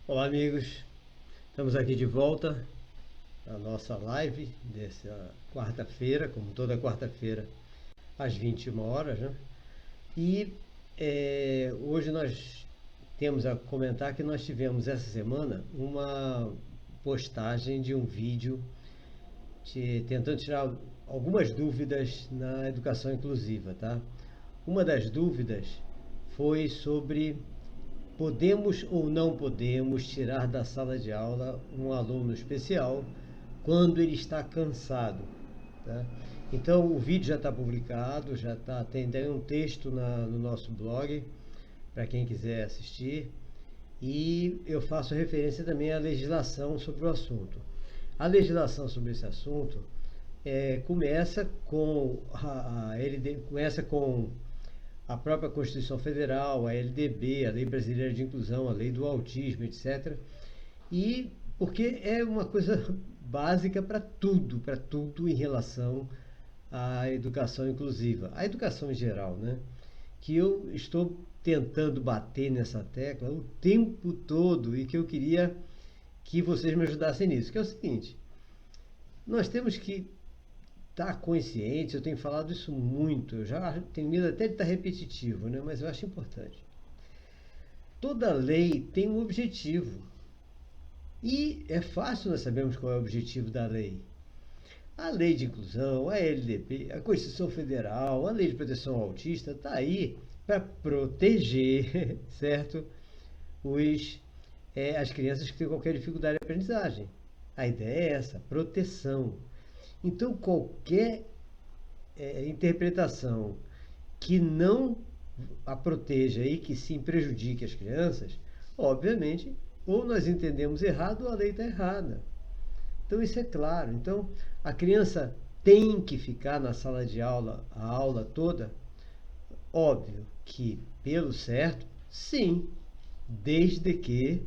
Olá, amigos. Estamos aqui de volta na nossa live dessa quarta-feira, como toda quarta-feira, às 21 horas, né? E hoje nós temos a comentar que nós tivemos essa semana uma postagem de um vídeo tentando tirar algumas dúvidas na educação inclusiva, tá? Uma das dúvidas foi sobre: podemos ou não podemos tirar da sala de aula um aluno especial quando ele está cansado, tá? Então o vídeo já está publicado, tem um texto no nosso blog para quem quiser assistir, e eu faço referência também à legislação sobre o assunto. A legislação sobre esse assunto começa com a própria Constituição Federal, a LDB, a Lei Brasileira de Inclusão, a Lei do Autismo, etc. E porque é uma coisa básica para tudo em relação à educação inclusiva, a educação em geral, né? Que eu estou tentando bater nessa tecla o tempo todo e que eu queria que vocês me ajudassem nisso, que é o seguinte: nós temos que estar consciente. Eu tenho falado isso muito, eu já tenho medo até de estar repetitivo, né? Mas eu acho importante. Toda lei tem um objetivo. E é fácil nós sabermos qual é o objetivo da lei. A lei de inclusão, a LDB, a Constituição Federal, a lei de proteção ao autista está aí para proteger, certo? As crianças que têm qualquer dificuldade de aprendizagem. A ideia é essa, proteção. Então, qualquer interpretação que não a proteja e que sim prejudique as crianças, obviamente, ou nós entendemos errado ou a lei está errada. Então, isso é claro. Então, a criança tem que ficar na sala de aula a aula toda? Óbvio que, pelo certo, sim, desde que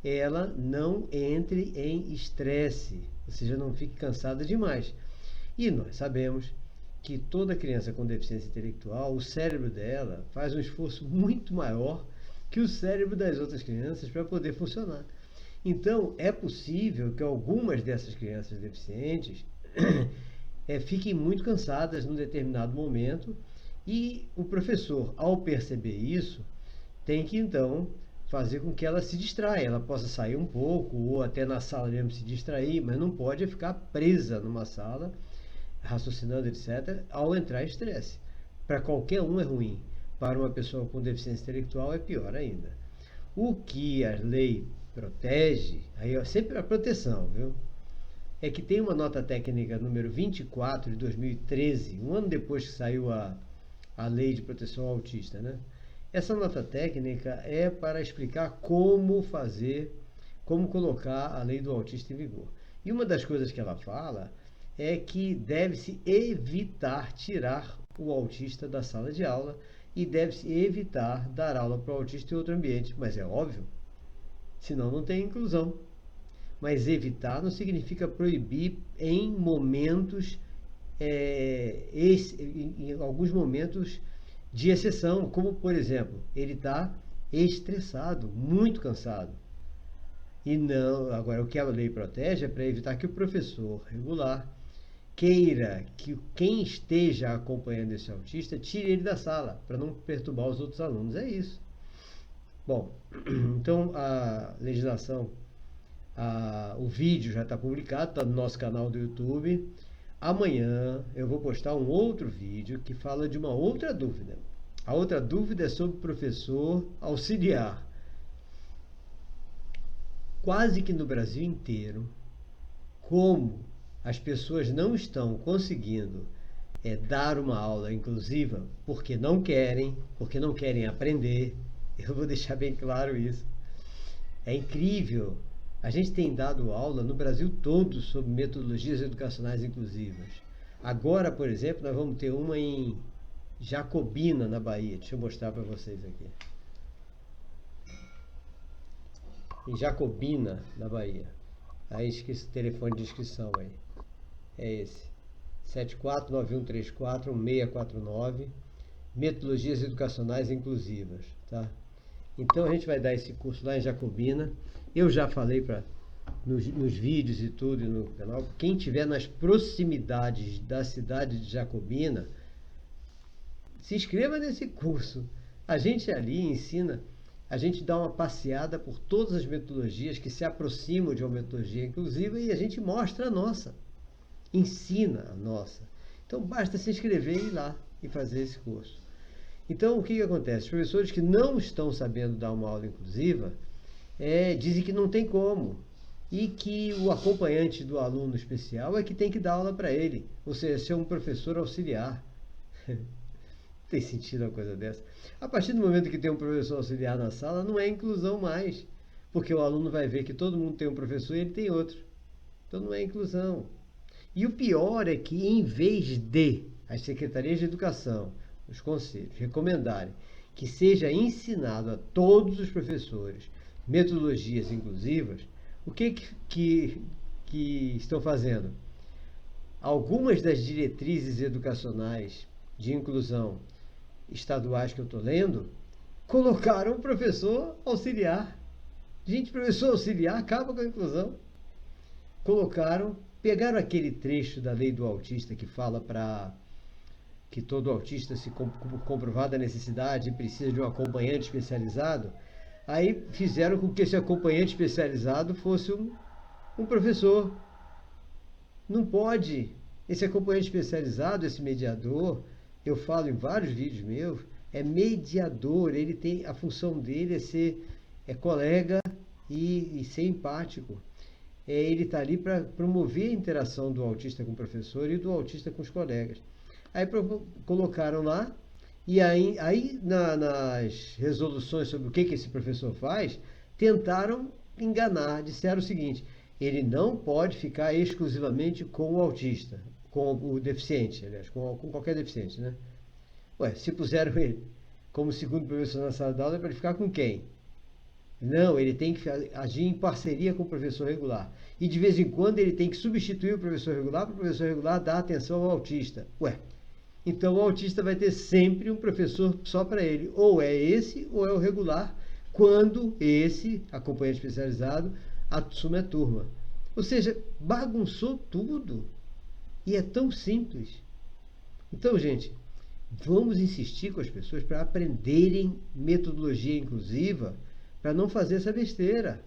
ela não entre em estresse, ou seja, não fique cansada demais. E nós sabemos que toda criança com deficiência intelectual, o cérebro dela faz um esforço muito maior que o cérebro das outras crianças para poder funcionar. Então, é possível que algumas dessas crianças deficientes fiquem muito cansadas num determinado momento, e o professor, ao perceber isso, tem que então fazer com que ela se distraia, ela possa sair um pouco, ou até na sala mesmo se distrair, mas não pode ficar presa numa sala, raciocinando, etc., ao entrar em estresse. Para qualquer um é ruim, para uma pessoa com deficiência intelectual é pior ainda. O que a lei protege, aí é sempre a proteção, viu? É que tem uma nota técnica número 24 de 2013, um ano depois que saiu a lei de proteção ao autista, né? Essa nota técnica é para explicar como colocar a lei do autista em vigor. E uma das coisas que ela fala é que deve-se evitar tirar o autista da sala de aula e deve-se evitar dar aula para o autista em outro ambiente. Mas é óbvio, senão não tem inclusão. Mas evitar não significa proibir em momentos, em alguns momentos de exceção, como por exemplo, ele está estressado, muito cansado. E não, agora o que a lei protege é para evitar que o professor regular queira que quem esteja acompanhando esse autista tire ele da sala, para não perturbar os outros alunos. É isso. Bom, então a legislação, o vídeo já está publicado, está no nosso canal do YouTube. Amanhã eu vou postar um outro vídeo que fala de uma outra dúvida. A outra dúvida é sobre o professor auxiliar. Quase que no Brasil inteiro, como as pessoas não estão conseguindo dar uma aula inclusiva porque não querem aprender, eu vou deixar bem claro isso. É incrível. A gente tem dado aula no Brasil todo sobre metodologias educacionais inclusivas. Agora, por exemplo, nós vamos ter uma em Jacobina, na Bahia. Deixa eu mostrar para vocês aqui. Em Jacobina, na Bahia. Aí esqueci o telefone de inscrição aí. É esse. 7491341649. Metodologias educacionais inclusivas, tá? Então a gente vai dar esse curso lá em Jacobina. Eu já falei nos vídeos e tudo no canal. Quem tiver nas proximidades da cidade de Jacobina, se inscreva nesse curso. A gente ali ensina, a gente dá uma passeada por todas as metodologias que se aproximam de uma metodologia inclusiva e a gente mostra a nossa, ensina a nossa. Então basta se inscrever e ir lá e fazer esse curso. Então o que acontece? Os professores que não estão sabendo dar uma aula inclusiva dizem que não tem como e que o acompanhante do aluno especial é que tem que dar aula para ele, ou seja, ser um professor auxiliar. Tem sentido uma coisa dessa? A partir do momento que tem um professor auxiliar na sala, não é inclusão mais, porque o aluno vai ver que todo mundo tem um professor e ele tem outro. Então não é inclusão. E o pior é que, em vez de as secretarias de educação, os conselhos, recomendarem que seja ensinado a todos os professores metodologias inclusivas, o que estão fazendo? Algumas das diretrizes educacionais de inclusão estaduais que eu estou lendo, colocaram um professor auxiliar. Gente, professor auxiliar acaba com a inclusão. Pegaram aquele trecho da lei do autista que fala para que todo autista, se comprovada a necessidade, precisa de um acompanhante especializado. Aí fizeram com que esse acompanhante especializado fosse um professor. Não pode. Esse acompanhante especializado, esse mediador, eu falo em vários vídeos meus, é mediador. Ele tem, a função dele é ser colega e ser empático. Ele está ali para promover a interação do autista com o professor e do autista com os colegas. Aí colocaram lá, e aí nas resoluções sobre o que esse professor faz, tentaram enganar, disseram o seguinte: ele não pode ficar exclusivamente com o autista, com o deficiente, aliás, com qualquer deficiente, né? Ué, se puseram ele como segundo professor na sala de aula, é para ele ficar com quem? Não, ele tem que agir em parceria com o professor regular. E de vez em quando ele tem que substituir o professor regular para o professor regular dar atenção ao autista. Ué, então o autista vai ter sempre um professor só para ele. Ou é esse ou é o regular, quando esse acompanhante especializado assume a turma. Ou seja, bagunçou tudo. E é tão simples. Então, gente, vamos insistir com as pessoas para aprenderem metodologia inclusiva, para não fazer essa besteira.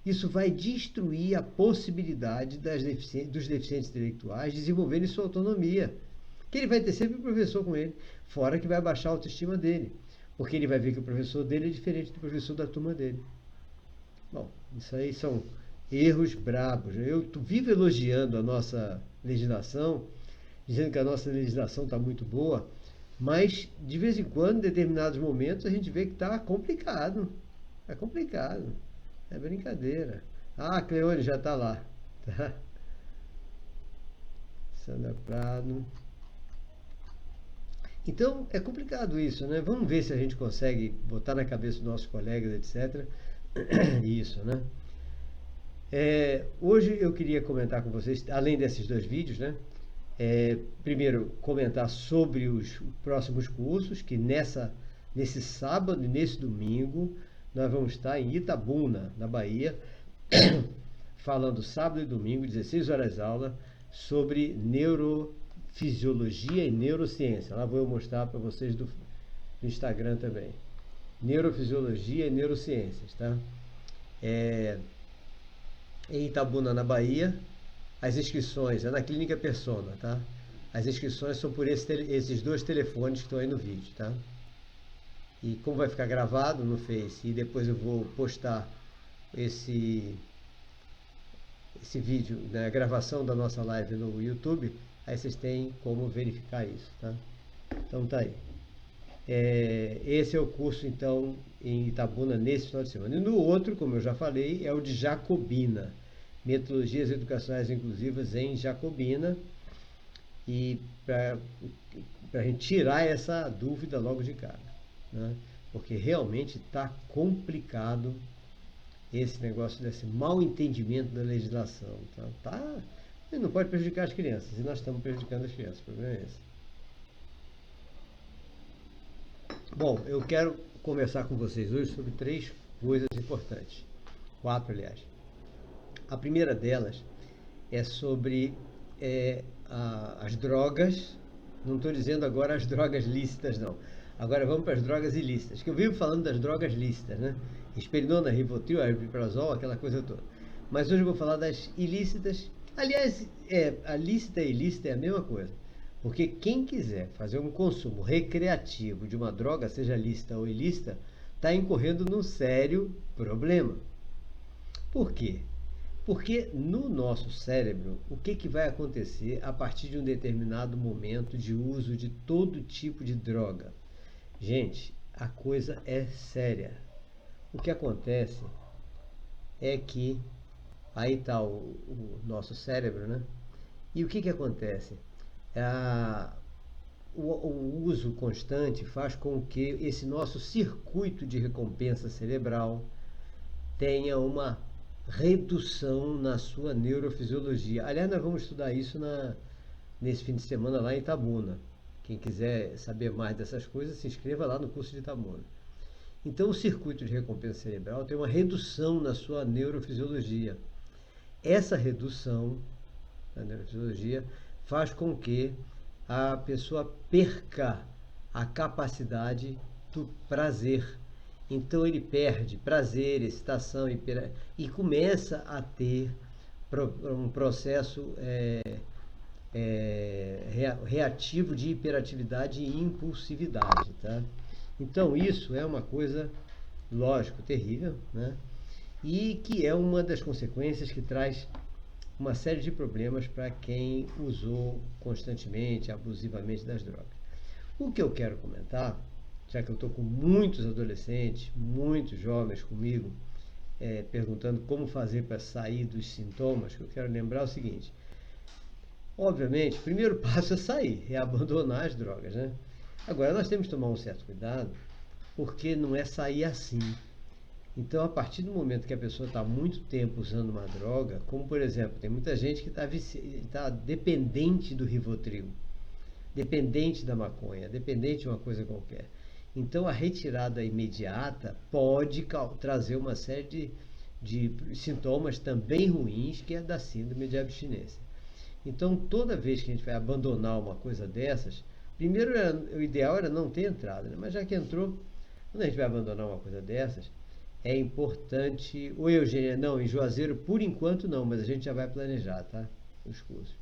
Isso vai destruir a possibilidade dos deficientes intelectuais desenvolverem sua autonomia. Que ele vai ter sempre um professor com ele, fora que vai baixar a autoestima dele, porque ele vai ver que o professor dele é diferente do professor da turma dele. Bom, isso aí são erros brabos. Eu vivo elogiando a nossa legislação, dizendo que a nossa legislação está muito boa, mas de vez em quando, em determinados momentos, a gente vê que está complicado. É complicado. É brincadeira. Ah, a Cleone já está lá. Tá? Sandra Prado. Então, é complicado isso, né? Vamos ver se a gente consegue botar na cabeça dos nossos colegas, etc. Isso, né? Hoje eu queria comentar com vocês, além desses dois vídeos, né? Primeiro, comentar sobre os próximos cursos, que nesse sábado e nesse domingo nós vamos estar em Itabuna, na Bahia, falando sábado e domingo, 16 horas aula, sobre neurofisiologia e neurociência. Lá vou eu mostrar para vocês do Instagram também. Neurofisiologia e neurociências, tá? Em Itabuna, na Bahia. As inscrições é na Clínica Persona, tá? As inscrições são por esses dois telefones que estão aí no vídeo, tá? E como vai ficar gravado no Face e depois eu vou postar esse vídeo, né, a gravação da nossa live no YouTube, aí vocês têm como verificar isso, tá? Então tá aí. Esse é o curso, então, em Itabuna nesse final de semana. E no outro, como eu já falei, é o de Jacobina. Metodologias educacionais inclusivas em Jacobina, e para a gente tirar essa dúvida logo de cara, né? Porque realmente está complicado esse negócio desse mal entendimento da legislação. E não pode prejudicar as crianças, e nós estamos prejudicando as crianças, o problema é esse. Bom, eu quero conversar com vocês hoje sobre 3 coisas importantes. 4, aliás. A primeira delas é sobre as drogas. Não estou dizendo agora as drogas lícitas, não. Agora vamos para as drogas ilícitas, que eu vivo falando das drogas lícitas, né? Risperidona, Rivotril, aripiprazol, aquela coisa toda. Mas hoje eu vou falar das ilícitas. Aliás, a lícita e ilícita é a mesma coisa. Porque quem quiser fazer um consumo recreativo de uma droga, seja lícita ou ilícita, está incorrendo num sério problema. Por quê? Porque no nosso cérebro, o que vai acontecer a partir de um determinado momento de uso de todo tipo de droga? Gente, a coisa é séria. O que acontece é que aí está o nosso cérebro, né? E o que acontece? O uso constante faz com que esse nosso circuito de recompensa cerebral tenha uma redução na sua neurofisiologia. Aliás, nós vamos estudar isso nesse fim de semana lá em Itabuna. Quem quiser saber mais dessas coisas, se inscreva lá no curso de Itabuna. Então, o circuito de recompensa cerebral tem uma redução na sua neurofisiologia. Essa redução na neurofisiologia faz com que a pessoa perca a capacidade do prazer. Então ele perde prazer, excitação e começa a ter um processo reativo de hiperatividade e impulsividade. Tá? Então isso é uma coisa, lógico, terrível, né? E que é uma das consequências que traz uma série de problemas para quem usou constantemente, abusivamente das drogas. O que eu quero comentar, já que eu estou com muitos adolescentes, muitos jovens comigo, perguntando como fazer para sair dos sintomas, que eu quero lembrar o seguinte. Obviamente, o primeiro passo é sair, é abandonar as drogas, né? Agora, nós temos que tomar um certo cuidado, porque não é sair assim. Então, a partir do momento que a pessoa está muito tempo usando uma droga, como por exemplo, tem muita gente que está dependente do Rivotril, dependente da maconha, dependente de uma coisa qualquer. Então, a retirada imediata pode trazer uma série de sintomas também ruins, que é da síndrome de abstinência. Então, toda vez que a gente vai abandonar uma coisa dessas, primeiro o ideal era não ter entrado, né? Mas já que entrou, quando a gente vai abandonar uma coisa dessas, é importante. Oi, Eugênia, não, em Juazeiro por enquanto não, mas a gente já vai planejar, tá? Os cursos.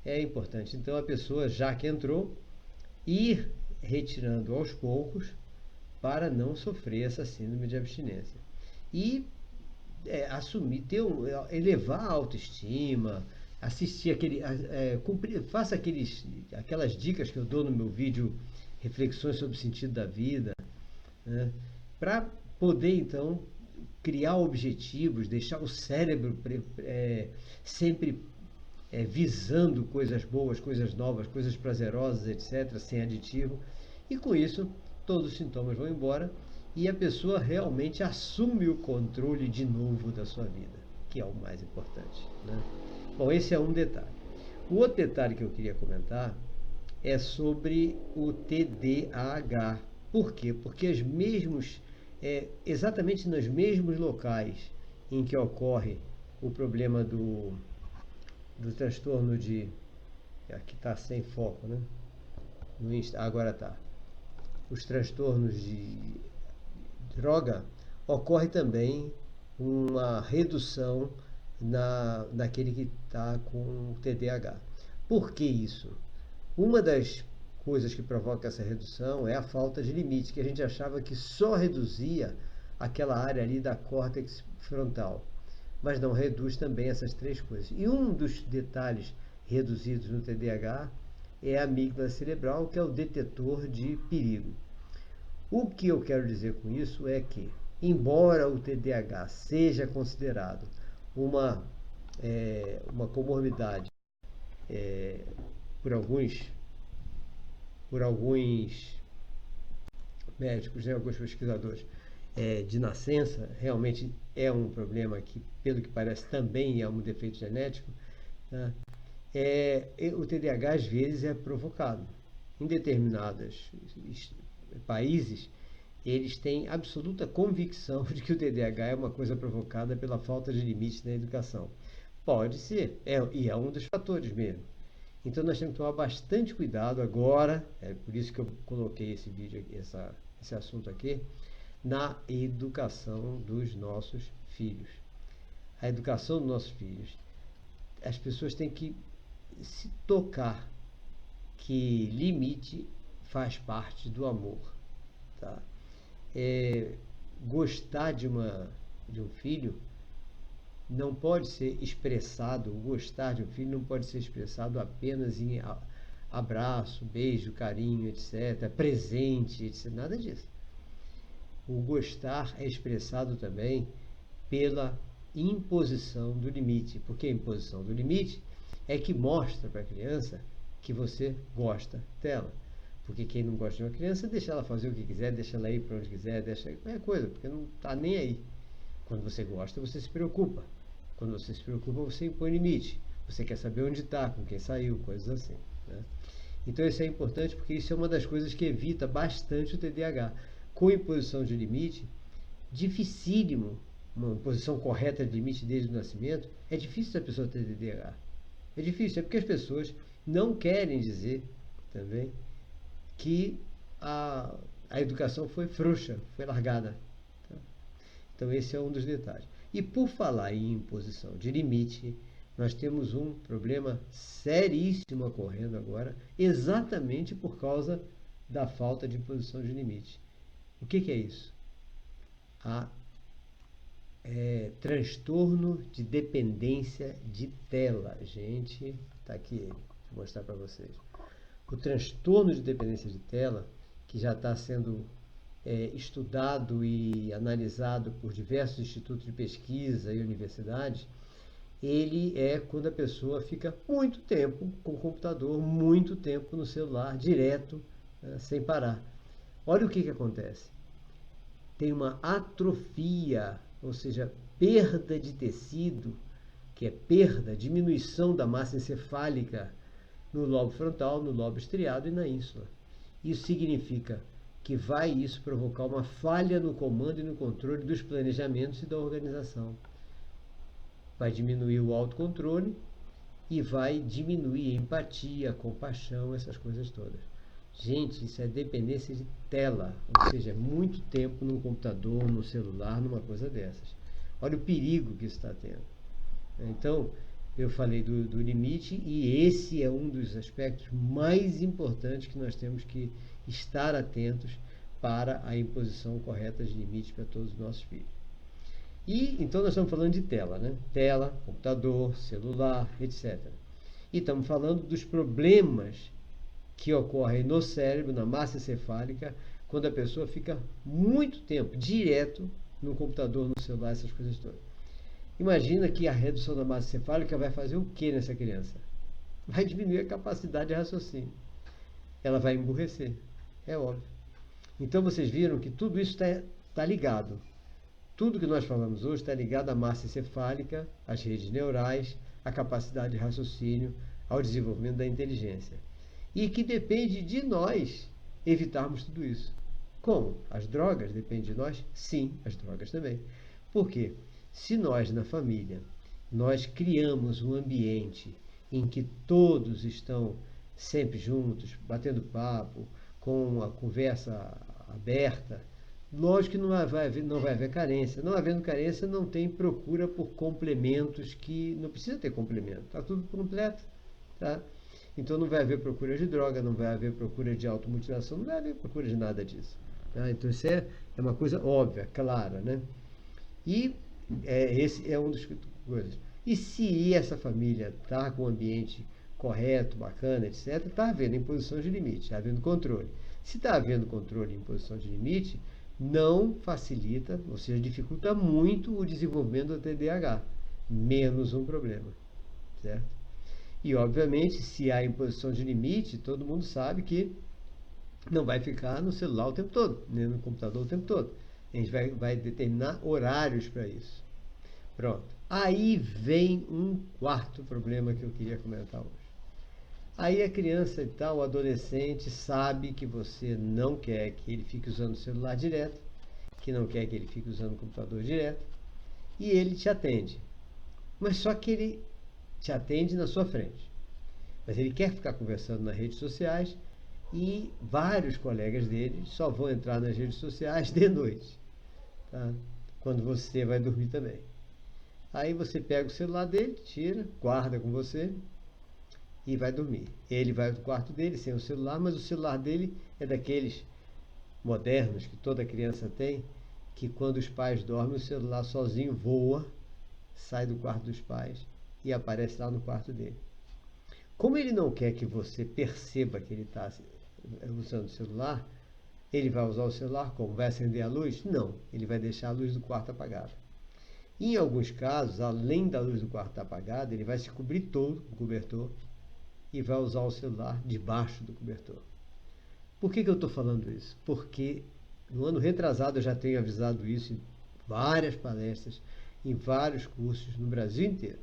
É importante, então, a pessoa, já que entrou, ir retirando aos poucos para não sofrer essa síndrome de abstinência. E assumir, elevar a autoestima, assistir faça aquelas dicas que eu dou no meu vídeo Reflexões sobre o Sentido da Vida, né? Para poder, então, criar objetivos, deixar o cérebro sempre visando coisas boas, coisas novas, coisas prazerosas, etc., sem aditivo. E com isso, todos os sintomas vão embora e a pessoa realmente assume o controle de novo da sua vida, que é o mais importante, né? Bom, esse é um detalhe. O outro detalhe que eu queria comentar é sobre o TDAH. Por quê? Porque exatamente nos mesmos locais em que ocorre o problema do transtorno de... Aqui está sem foco, né? Agora está. Os transtornos de droga, ocorre também uma redução naquele que está com TDAH. Por que isso? Uma das coisas que provoca essa redução é a falta de limite, que a gente achava que só reduzia aquela área ali da córtex frontal, mas não reduz também essas 3 coisas. E um dos detalhes reduzidos no TDAH é a amígdala cerebral, que é o detetor de perigo. O que eu quero dizer com isso é que, embora o TDAH seja considerado uma comorbidade por alguns médicos, né, alguns pesquisadores, de nascença, realmente é um problema que, pelo que parece, também é um defeito genético, né? O TDAH às vezes é provocado. Em determinados países, eles têm absoluta convicção de que o TDAH é uma coisa provocada pela falta de limite na educação. Pode ser, e é um dos fatores mesmo. Então nós temos que tomar bastante cuidado agora, é por isso que eu coloquei esse vídeo, esse assunto aqui, na educação dos nossos filhos. A educação dos nossos filhos. As pessoas têm que se tocar que limite faz parte do amor. Tá? Gostar de um filho não pode ser expressado, o gostar de um filho não pode ser expressado apenas em abraço, beijo, carinho, etc., presente, etc., nada disso. O gostar é expressado também pela imposição do limite, porque a imposição do limite é que mostra para a criança que você gosta dela. Porque quem não gosta de uma criança, deixa ela fazer o que quiser, deixa ela ir para onde quiser, deixa qualquer coisa, porque não está nem aí. Quando você gosta, você se preocupa. Quando você se preocupa, você impõe limite. Você quer saber onde está, com quem saiu, coisas assim. Né? Então isso é importante porque isso é uma das coisas que evita bastante o TDAH. Com imposição de limite, dificílimo, uma imposição correta de limite desde o nascimento, é difícil a pessoa ter TDAH. É difícil, é porque as pessoas não querem dizer também que a educação foi frouxa, foi largada. Tá? Então esse é um dos detalhes. E por falar em imposição de limite, nós temos um problema seríssimo ocorrendo agora, exatamente por causa da falta de imposição de limite. O que é isso? Transtorno de dependência de tela. Gente, está aqui, vou mostrar para vocês. O transtorno de dependência de tela, que já está sendo estudado e analisado por diversos institutos de pesquisa e universidades, ele é quando a pessoa fica muito tempo com o computador, muito tempo no celular, direto, sem parar. Olha o que acontece. Tem uma atrofia, ou seja, perda de tecido, que é diminuição da massa encefálica no lobo frontal, no lobo estriado e na ínsula. Isso significa que vai isso provocar uma falha no comando e no controle dos planejamentos e da organização. Vai diminuir o autocontrole e vai diminuir a empatia, a compaixão, essas coisas todas. Gente, isso é dependência de tela, ou seja, muito tempo no computador, no celular, numa coisa dessas. Olha o perigo que isso está tendo. Então, eu falei do limite e esse é um dos aspectos mais importantes que nós temos que estar atentos para a imposição correta de limites para todos os nossos filhos. E então nós estamos falando de tela, né? Tela, computador, celular, etc. E estamos falando dos problemas que ocorrem no cérebro, na massa encefálica, quando a pessoa fica muito tempo direto no computador, no celular, essas coisas todas. Imagina que a redução da massa encefálica vai fazer o que nessa criança? Vai diminuir a capacidade de raciocínio. Ela vai emburrecer. É óbvio. Então vocês viram que tudo isso está ligado. Tudo que nós falamos hoje está ligado à massa encefálica, às redes neurais, à capacidade de raciocínio, ao desenvolvimento da inteligência. E que depende de nós evitarmos tudo isso. Como? As drogas dependem de nós? Sim, as drogas também. Por quê? Se nós, na família, nós criamos um ambiente em que todos estão sempre juntos, batendo papo, com a conversa aberta, lógico que não vai haver carência. Não havendo carência, não tem procura por complementos que não precisa ter complemento. Está tudo completo. Tá? Então não vai haver procura de droga, não vai haver procura de automutilação, não vai haver procura de nada disso. Tá? Então isso é uma coisa óbvia, clara. Né? E esse é um dos coisas. E se essa família está com o ambiente correto, bacana, etc., está havendo imposição de limite, está havendo controle. Se está havendo controle e imposição de limite, não facilita, ou seja, dificulta muito o desenvolvimento do TDAH. Menos um problema. Certo? E, obviamente, se há imposição de limite, todo mundo sabe que não vai ficar no celular o tempo todo, nem no computador o tempo todo. A gente vai determinar horários para isso. Pronto. Aí vem um quarto problema que eu queria comentar hoje. Aí a criança e tal, o adolescente, sabe que você não quer que ele fique usando o celular direto, que não quer que ele fique usando o computador direto, e ele te atende. Mas só que ele te atende na sua frente. Mas ele quer ficar conversando nas redes sociais e vários colegas dele só vão entrar nas redes sociais de noite, tá? Quando você vai dormir também. Aí você pega o celular dele, tira, guarda com você e vai dormir. Ele vai pro quarto dele sem o celular, mas o celular dele é daqueles modernos que toda criança tem, que quando os pais dormem, o celular sozinho voa, sai do quarto dos pais e aparece lá no quarto dele. Como ele não quer que você perceba que ele está usando o celular, ele vai usar o celular como? Vai acender a luz? Não, ele vai deixar a luz do quarto apagada. Em alguns casos, além da luz do quarto estar apagada, ele vai se cobrir todo com o cobertor e vai usar o celular debaixo do cobertor. Por que eu estou falando isso? Porque no ano retrasado eu já tenho avisado isso em várias palestras, em vários cursos no Brasil inteiro.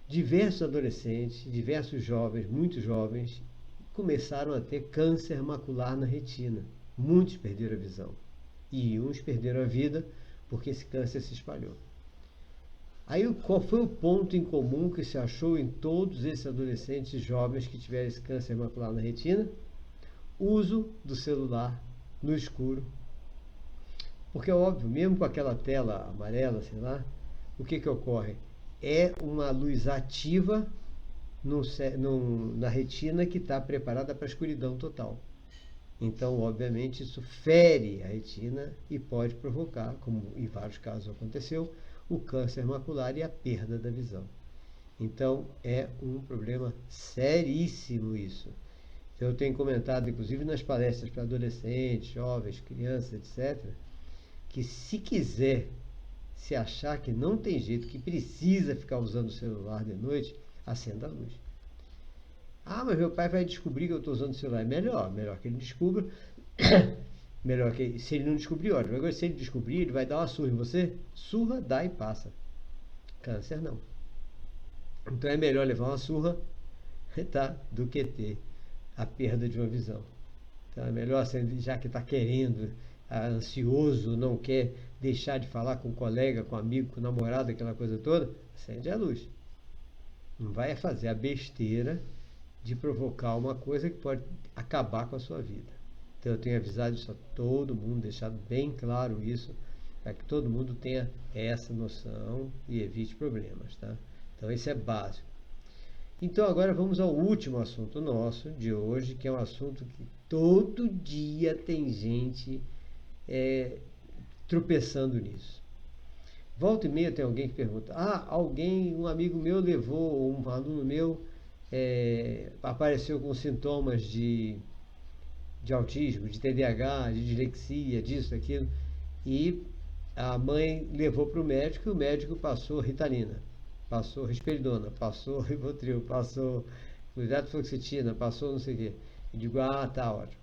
Diversos adolescentes, diversos jovens, muitos jovens, começaram a ter câncer macular na retina. Muitos perderam a visão. E uns perderam a vida porque esse câncer se espalhou. Aí qual foi o ponto em comum que se achou em todos esses adolescentes jovens que tiveram esse câncer macular na retina? Uso do celular no escuro. Porque é óbvio, mesmo com aquela tela amarela, sei lá, o que ocorre? É uma luz ativa na retina que está preparada para a escuridão total. Então, obviamente, isso fere a retina e pode provocar, como em vários casos aconteceu, o câncer macular e a perda da visão. Então, é um problema seríssimo isso. Então, eu tenho comentado, inclusive nas palestras para adolescentes, jovens, crianças, etc., que se quiser, se achar que não tem jeito, que precisa ficar usando o celular de noite, acenda a luz. Ah, mas meu pai vai descobrir que eu estou usando o celular. Melhor que ele descubra. Melhor que se ele não descobrir, ótimo. Agora, se ele descobrir, ele vai dar uma surra em você. Surra, dá e passa. Câncer, não. Então é melhor levar uma surra, tá, do que ter a perda de uma visão. Então é melhor, já que está querendo, ansioso, não quer deixar de falar com o colega, com o amigo, com o namorado, aquela coisa toda, acende a luz. Não vai fazer a besteira de provocar uma coisa que pode acabar com a sua vida. Então eu tenho avisado isso a todo mundo, deixado bem claro isso, para que todo mundo tenha essa noção e evite problemas, tá? Então esse é básico. Então agora vamos ao último assunto nosso de hoje, que é um assunto que todo dia tem gente tropeçando nisso. Volta e meia tem alguém que pergunta, um amigo meu levou, um aluno meu apareceu com sintomas de autismo, de TDAH, de dislexia, disso, daquilo, e a mãe levou para o médico e o médico passou Ritalina, passou Risperidona, passou Rivotril, passou fluoxetina, passou não sei o quê. Eu digo, tá ótimo.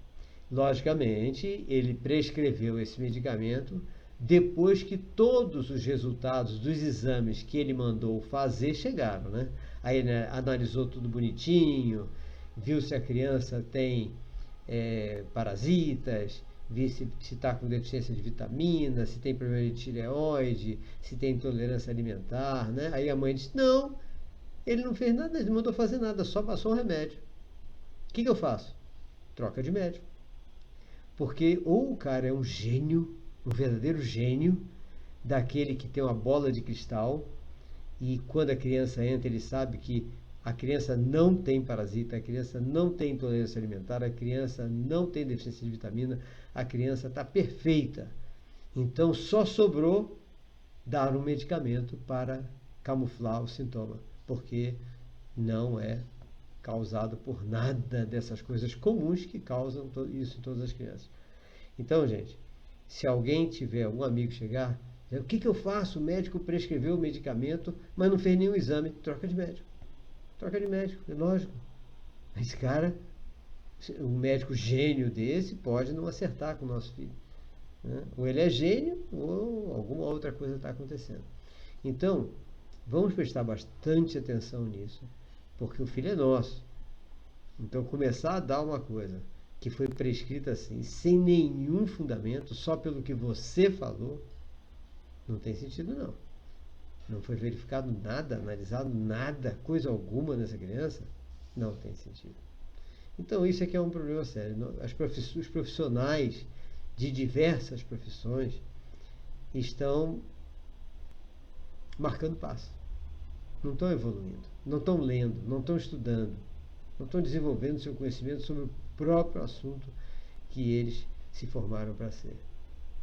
Logicamente, ele prescreveu esse medicamento depois que todos os resultados dos exames que ele mandou fazer chegaram, né? Aí ele analisou tudo bonitinho, viu se a criança tem parasitas, viu se está com deficiência de vitamina, se tem problema de tireoide, se tem intolerância alimentar, né? Aí a mãe disse, não, ele não fez nada, ele não mandou fazer nada, só passou um remédio. O que eu faço? Troca de médico. Porque ou o cara é um gênio, um verdadeiro gênio, daquele que tem uma bola de cristal, e quando a criança entra, ele sabe que a criança não tem parasita, a criança não tem intolerância alimentar, a criança não tem deficiência de vitamina, a criança está perfeita. Então só sobrou dar um medicamento para camuflar o sintoma, porque não é causado por nada dessas coisas comuns que causam isso em todas as crianças. Então, gente, se alguém tiver, algum amigo chegar, o que eu faço? O médico prescreveu o medicamento, mas não fez nenhum exame. Troca de médico. Troca de médico, é lógico. Esse cara, um médico gênio desse, pode não acertar com o nosso filho, né? Ou ele é gênio, ou alguma outra coisa está acontecendo. Então, vamos prestar bastante atenção nisso. porque o filho é nosso. Então, começar a dar uma coisa que foi prescrita assim, sem nenhum fundamento, só pelo que você falou, não tem sentido não. Não foi verificado nada, analisado nada, coisa alguma nessa criança, não tem sentido. Então, isso aqui é um problema sério. Os profissionais de diversas profissões estão marcando passo. Não estão evoluindo, não estão lendo, não estão estudando, não estão desenvolvendo seu conhecimento sobre o próprio assunto que eles se formaram para ser.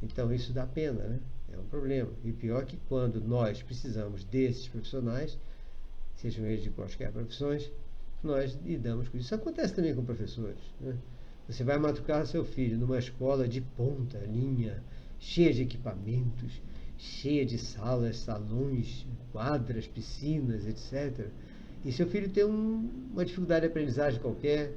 Então isso dá pena, né? É um problema. E pior que quando nós precisamos desses profissionais, sejam eles de quaisquer profissões, nós lidamos com isso. Isso acontece também com professores, né? Você vai matricular seu filho numa escola de ponta linha, cheia de equipamentos, cheia de salas, salões, quadras, piscinas, etc. E seu filho tem uma dificuldade de aprendizagem qualquer,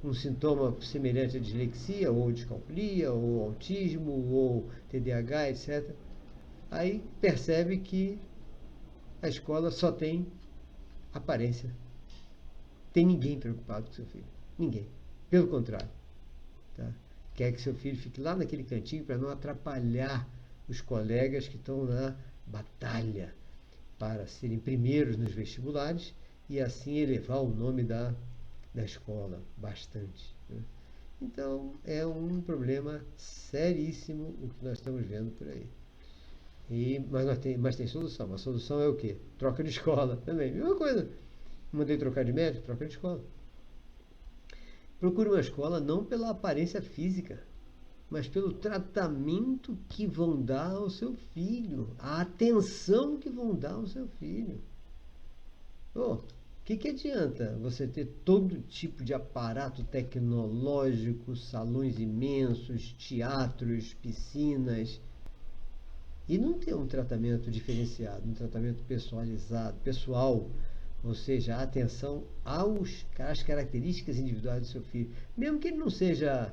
um sintoma semelhante à dislexia, ou descalculia, ou autismo, ou TDAH, etc. Aí percebe que a escola só tem aparência. Tem ninguém preocupado com seu filho. Ninguém. Pelo contrário. Tá? Quer que seu filho fique lá naquele cantinho para não atrapalhar os colegas que estão na batalha para serem primeiros nos vestibulares e assim elevar o nome da escola bastante. Né? Então, é um problema seríssimo o que nós estamos vendo por aí. Mas tem solução. A solução é o quê? Troca de escola também. Mesma coisa. Mandei trocar de médico, troca de escola. Procure uma escola não pela aparência física, mas pelo tratamento que vão dar ao seu filho, a atenção que vão dar ao seu filho. O que adianta você ter todo tipo de aparato tecnológico, salões imensos, teatros, piscinas, e não ter um tratamento diferenciado, um tratamento personalizado, pessoal, ou seja, a atenção às características individuais do seu filho, mesmo que ele não seja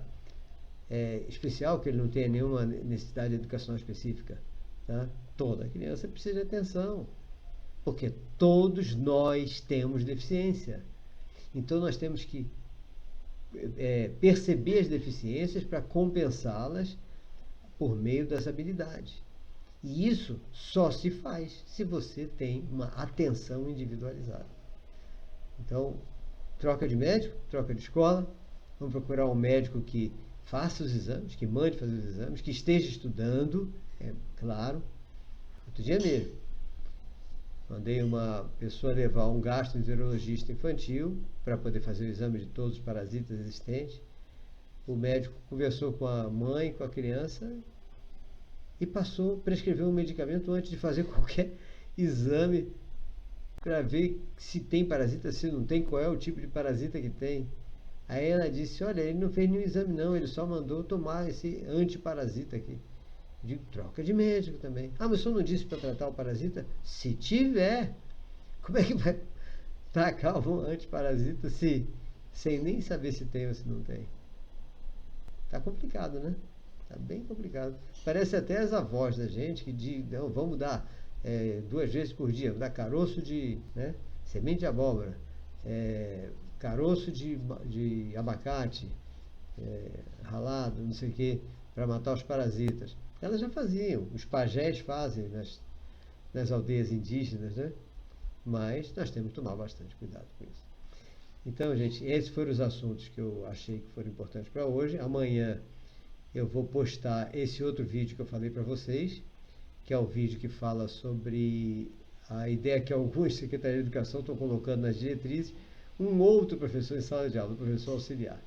especial, que ele não tenha nenhuma necessidade educacional específica, tá? Toda criança precisa de atenção, porque todos nós temos deficiência. Então nós temos que perceber as deficiências para compensá-las por meio das habilidades. E isso só se faz se você tem uma atenção individualizada. Então, troca de médico, troca de escola, vamos procurar um médico que faça os exames, que mande fazer os exames, que esteja estudando, claro. Outro dia mesmo, mandei uma pessoa levar um gastroenterologista infantil para poder fazer o exame de todos os parasitas existentes. O médico conversou com a mãe, com a criança, e prescreveu um medicamento antes de fazer qualquer exame para ver se tem parasita, se não tem, qual é o tipo de parasita que tem. Aí ela disse, olha, ele não fez nenhum exame não, ele só mandou tomar esse antiparasita aqui. Eu digo, troca de médico também. Ah, mas o senhor não disse para tratar o parasita? Se tiver, como é que vai tacar um antiparasita sem nem saber se tem ou se não tem? Tá complicado, né? Tá bem complicado. Parece até as avós da gente que dizem, não, vamos dar 2 vezes por dia, vamos dar caroço de semente de abóbora, caroço de abacate, ralado, não sei o que, para matar os parasitas. Elas já faziam, os pajés fazem nas aldeias indígenas, né? Mas nós temos que tomar bastante cuidado com isso. Então, gente, esses foram os assuntos que eu achei que foram importantes para hoje. Amanhã eu vou postar esse outro vídeo que eu falei para vocês, que é o vídeo que fala sobre a ideia que alguns secretários de educação estão colocando nas diretrizes, um outro professor em sala de aula, o professor auxiliar.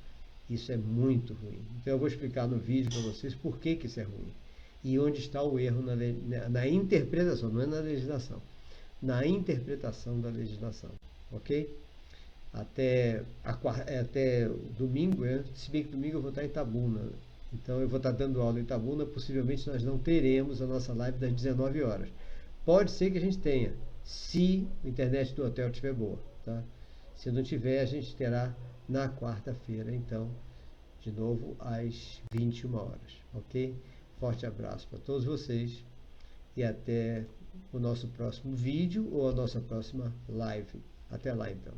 Isso é muito ruim. Então eu vou explicar no vídeo para vocês por que isso é ruim. E onde está o erro na interpretação, não é na legislação, na interpretação da legislação. Ok? Até domingo, se bem que domingo eu vou estar em Itabuna. Então eu vou estar dando aula em Itabuna, possivelmente nós não teremos a nossa live das 19 horas. Pode ser que a gente tenha, se a internet do hotel estiver boa, tá? Se não tiver, a gente terá na quarta-feira, então, de novo às 21 horas, ok? Forte abraço para todos vocês e até o nosso próximo vídeo ou a nossa próxima live. Até lá, então.